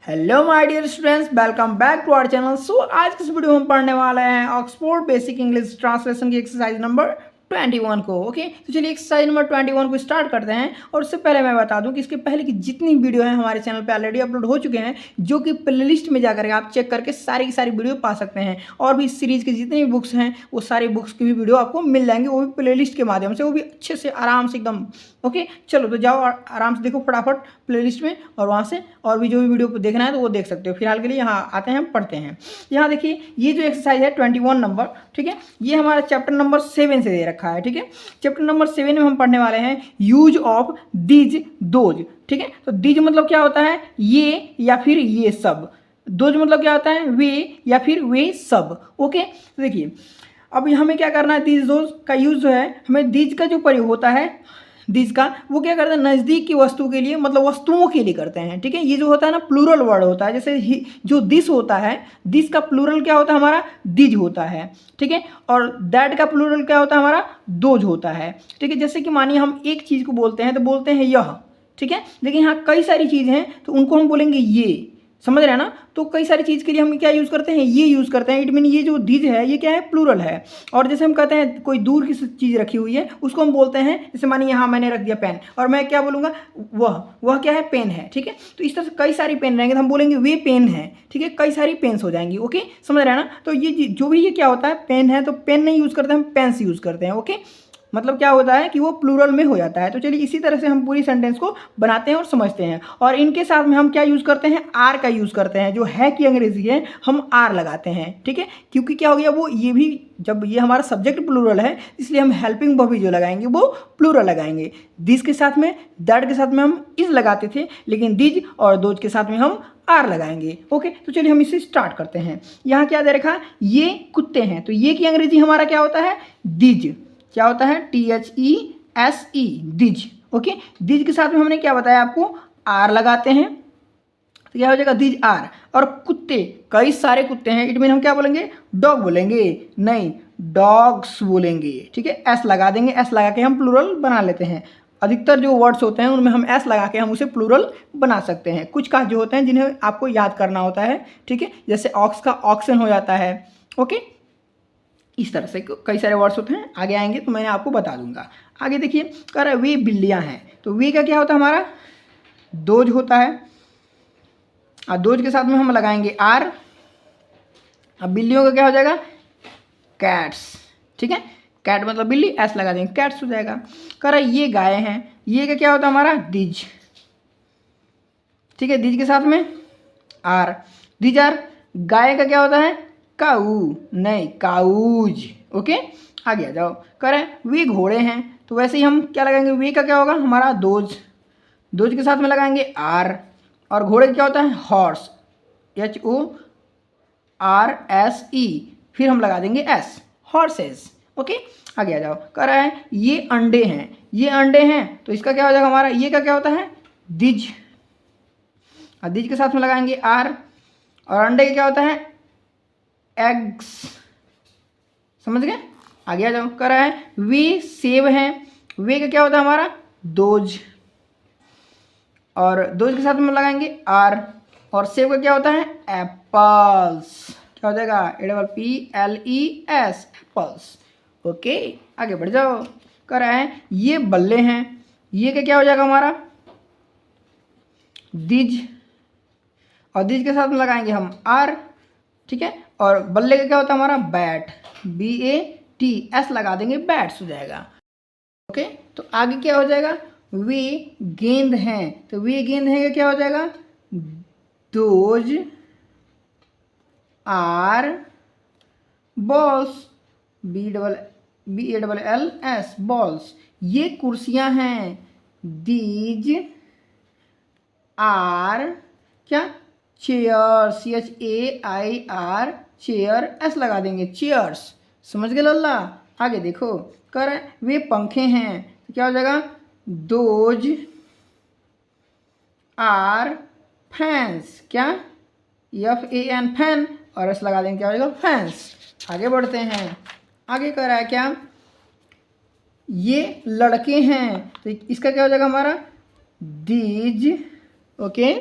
Hello my dear students, welcome back to our channel. So आज के इस video में हम पढ़ने वाले हैं ऑक्सफोर्ड बेसिक इंग्लिश ट्रांसलेशन की एक्सरसाइज नंबर 21 को। ओके, तो चलिए एक्सरसाइज नंबर 21 को स्टार्ट करते हैं। और उससे पहले मैं बता दूं कि इसके पहले की जितनी वीडियो हैं हमारे चैनल पे ऑलरेडी अपलोड हो चुके हैं, जो कि प्लेलिस्ट में जाकर आप चेक करके सारी की सारी वीडियो पा सकते हैं। और भी इस सीरीज़ की जितनी भी बुक्स हैं वो सारी बुक्स की भी वीडियो आपको मिल जाएंगे, वो भी प्लेलिस्ट के माध्यम से, वो भी अच्छे से आराम से एकदम। ओके, चलो तो जाओ और आराम से देखो फटाफट प्लेलिस्ट में, और वहाँ से और भी जो भी वीडियो देखना है तो वो देख सकते हो। फिलहाल के लिए यहाँ आते हैं, पढ़ते हैं। यहाँ देखिए, ये जो एक्सरसाइज है 21 नंबर, ठीक है, ये हमारा चैप्टर नंबर 7 से दे रखा है। ठीक है, चैप्टर नंबर 7 में हम पढ़ने वाले हैं यूज ऑफ दीज दोज। ठीक है, तो दीज मतलब क्या होता है, ये या फिर ये सब। दोज मतलब क्या होता है, वे या फिर वे सब। ओके, तो देखिए अब हमें क्या करना है, दीज दोज का यूज जो है, हमें दीज का जो प्रयोग होता है, दिस का, वो क्या करते हैं नज़दीक की वस्तु के लिए, मतलब वस्तुओं के लिए करते हैं। ठीक है, ये जो होता है ना प्लूरल वर्ड होता है, जैसे जो दिस होता है, दिस का प्लूरल क्या होता है हमारा, दिज होता है। ठीक है, और दैट का प्लूरल क्या होता है हमारा, दोज होता है। ठीक है, जैसे कि मानिए हम एक चीज़ को बोलते हैं तो बोलते हैं यह, ठीक है, लेकिन यहाँ कई सारी चीज़ें हैं तो उनको हम बोलेंगे ये, समझ रहे हैं ना। तो कई सारी चीज़ के लिए हम क्या यूज़ करते हैं, ये यूज़ करते हैं। इट मीन ये जो दीज है ये क्या है, प्लूरल है। और जैसे हम कहते हैं कोई दूर की चीज़ रखी हुई है, उसको हम बोलते हैं, जैसे मानिए यहाँ मैंने रख दिया पेन, और मैं क्या बोलूँगा, वह क्या है, पेन है। ठीक है, तो इस तरह से कई सारी पेन रहेंगे तो हम बोलेंगे वे पेन है। ठीक है, कई सारी पेन्स हो जाएंगी। ओके, समझ रहे हैं ना। तो ये जो भी ये क्या होता है, पेन है तो पेन नहीं यूज़ करते, हम पेन्स यूज़ करते हैं। ओके, मतलब क्या होता है कि वो प्लूरल में हो जाता है। तो चलिए इसी तरह से हम पूरी सेंटेंस को बनाते हैं और समझते हैं। और इनके साथ में हम क्या यूज़ करते हैं, आर का यूज़ करते हैं। जो है कि अंग्रेजी है, हम आर लगाते हैं। ठीक है, क्योंकि क्या हो गया, वो ये भी, जब ये हमारा सब्जेक्ट प्लूरल है इसलिए हम हेल्पिंग वर्ब भी जो लगाएंगे वो प्लूरल लगाएंगे। दिस के साथ में, दैट के साथ में हम इज लगाते थे, लेकिन दिज और दोज के साथ में हम आर लगाएंगे। ओके, तो चलिए हम इसे स्टार्ट करते हैं। यहाँ क्या दे रखा, ये कुत्ते हैं, तो ये की अंग्रेजी हमारा क्या होता है, दिज। क्या होता है, THESE, दिज। ओके, दिज के साथ में हमने क्या बताया आपको, आर लगाते हैं, तो क्या हो जाएगा, दिज आर। और कुत्ते, कई सारे कुत्ते हैं, इट मीन हम क्या बोलेंगे, डॉग बोलेंगे, नहीं डॉग्स बोलेंगे। ठीक है, एस लगा देंगे, एस लगा के हम प्लूरल बना लेते हैं। अधिकतर जो वर्ड्स होते हैं उनमें हम एस लगा के हम उसे प्लूरल बना सकते हैं। कुछ का जो होते हैं जिन्हें आपको याद करना होता है। ठीक है, जैसे ऑक्स का ऑक्सन हो जाता है। ओके, इस तरह से कई सारे वर्ड्स होते हैं, आगे आएंगे तो मैं आपको बता दूंगा। आगे देखिए, कह रहा है वे बिल्लियां हैं, तो वे का क्या होता है हमारा, दोज होता है, और दोज के साथ में हम लगाएंगे आर। अब बिल्लियों का क्या हो जाएगा, कैट्स। ठीक है, कैट मतलब बिल्ली, एस लगा देंगे, कैट्स हो जाएगा। कह रहा है ये गाय हैं, ये का क्या होता है हमारा, दिज। ठीक है, दिज के साथ में आर, दिज आर। गाय का क्या होता है, काऊ, नहीं काऊज। ओके, आगे आ जाओ। कह रहे हैं वे घोड़े हैं, तो वैसे ही हम क्या लगाएंगे, वे का क्या होगा हमारा, दोज। दोज के साथ में लगाएंगे आर। और घोड़े का क्या होता है, हॉर्स, HORSE, फिर हम लगा देंगे एस, हॉर्सेस। ओके, आगे आ जाओ। कह रहा है ये अंडे हैं, ये अंडे हैं, तो इसका क्या हो जाएगा हमारा, ये का क्या होता है, दिज। और दिज के साथ में लगाएंगे आर। और अंडे का क्या होता है, एग्स। समझ गए, आगे आ जाओ। कह रहा है वे सेब हैं, वे का क्या होता है हमारा, दोज। और दोज के साथ में लगाएंगे आर। और सेब का क्या होता है, एप्पल्स। क्या हो जाएगा, APPLES, एप्पल्स। ओके, आगे बढ़ जाओ। कह रहा है ये बल्ले हैं, ये का क्या हो जाएगा हमारा, दिज। और दिज के साथ में लगाएंगे हम आर। ठीक है, और बल्ले का क्या होता है हमारा, बैट, BAT, लगा देंगे, बैट्स हो जाएगा। ओके, तो आगे क्या हो जाएगा, वे गेंद हैं, तो वे गेंद हैं का क्या हो जाएगा, those are balls, BALLS, balls. ये कुर्सियां हैं, दीज आर क्या, चेयर, CHAIR, चेयर, एस लगा देंगे, चेयर्स। समझ गए लल्ला। आगे देखो, कह रहे हैं वे पंखे हैं, तो क्या हो जाएगा, दोज आर फैंस, क्या, FAN, फैन, और एस लगा देंगे, क्या हो जाएगा, फैंस। आगे बढ़ते हैं। आगे कह रहा है क्या, ये लड़के हैं, तो इसका क्या हो जाएगा हमारा, दीज। ओके,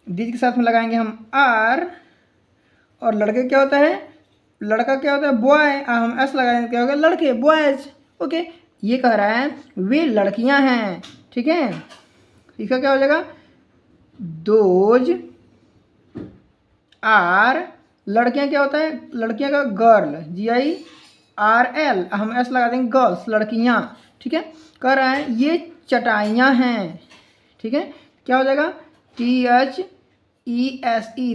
दिज के साथ में लगाएंगे हम आर, और लड़के क्या होता है, लड़का क्या होता है बॉय, हम एस लगाएंगे क्या होगा लड़के बॉयज। ओके, ये कह रहा है वे लड़कियां हैं, ठीक है। इसका क्या हो जाएगा, दोज आर, लड़कियां क्या होता है, लड़कियां का गर्ल, GIRL, हम एस लगा देंगे गर्ल्स, लड़कियां, ठीक है। कह रहा है ये चटाइयाँ हैं, ठीक है। क्या हो जाएगा, THESE,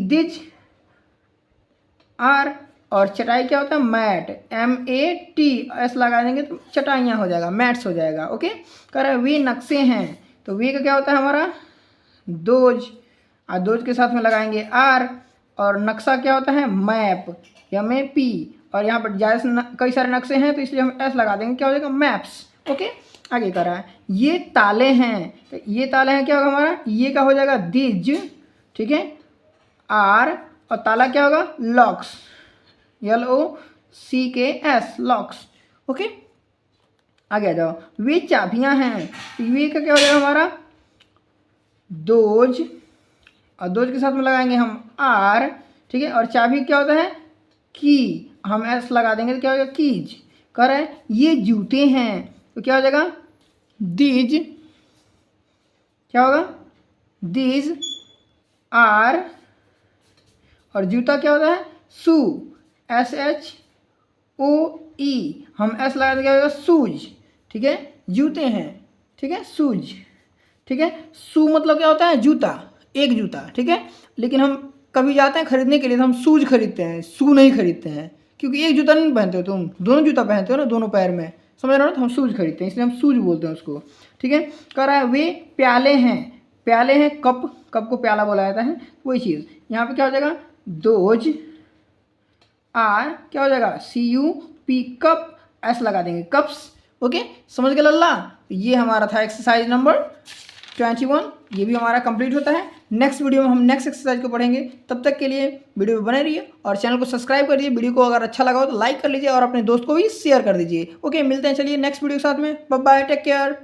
दिज आर, और चटाई क्या होता है मैट, MAT, एस लगा देंगे तो चटाइयाँ हो जाएगा, मैट्स हो जाएगा। ओके, कह रहा है वे नक्शे हैं, तो वे का क्या होता है हमारा दोज, और दोज के साथ में लगाएंगे आर, और नक्शा क्या होता है मैप, MAP, और यहाँ पर जैसे कई सारे नक्शे हैं तो इसलिए हम एस लगा देंगे, क्या हो जाएगा मैप्स। ओके, आगे कर रहा है ये ताले हैं, तो ये ताले हैं क्या होगा हमारा, ये का हो जाएगा दिज, ठीक है, आर, और ताला क्या होगा लॉक्स, LOCKS, लॉक्स। ओके, आगे आ जाओ, वे चाबियां हैं, तो वे का क्या हो जाएगा हमारा दोज, और दोज के साथ में लगाएंगे हम आर, ठीक है, और चाबी क्या होता है की, हम एस लगा देंगे तो क्या हो जाएगा कीज। कह रहा है ये जूते हैं, तो क्या हो जाएगा दीज, क्या होगा दीज आर, और जूता क्या होता है शू, SHOE, हम एस लगा देंगे क्या होगा शूज, ठीक है, जूते हैं, ठीक है, शूज, ठीक है। शू मतलब क्या होता है जूता, एक जूता, ठीक है। लेकिन हम कभी जाते हैं खरीदने के लिए तो हम शूज खरीदते हैं, शू नहीं खरीदते हैं, क्योंकि एक जूता नहीं पहनते हो तुम, दोनों जूता पहनते हो ना दोनों पैर में, समझ रहे हो ना, तो हम शूज खरीदते हैं, इसलिए हम शूज बोलते हैं उसको, ठीक है। कह रहा है वे प्याले हैं, प्याले हैं कप, कप को प्याला बोला जाता है, वही चीज़ यहाँ पे क्या हो जाएगा दोज आर, क्या हो जाएगा CUP, कप, एस लगा देंगे कप्स। ओके, समझ गए लल्ला। ये हमारा था एक्सरसाइज नंबर 21, ये भी हमारा कंप्लीट होता है। नेक्स्ट वीडियो में हम नेक्स्ट एक्सरसाइज को पढ़ेंगे, तब तक के लिए वीडियो में बने रहिए और चैनल को सब्सक्राइब कर दीजिए। वीडियो को अगर अच्छा लगा हो तो लाइक कर लीजिए और अपने दोस्त को भी शेयर कर दीजिए। ओके, मिलते हैं चलिए नेक्स्ट वीडियो के साथ में, बाय बाय, टेक केयर।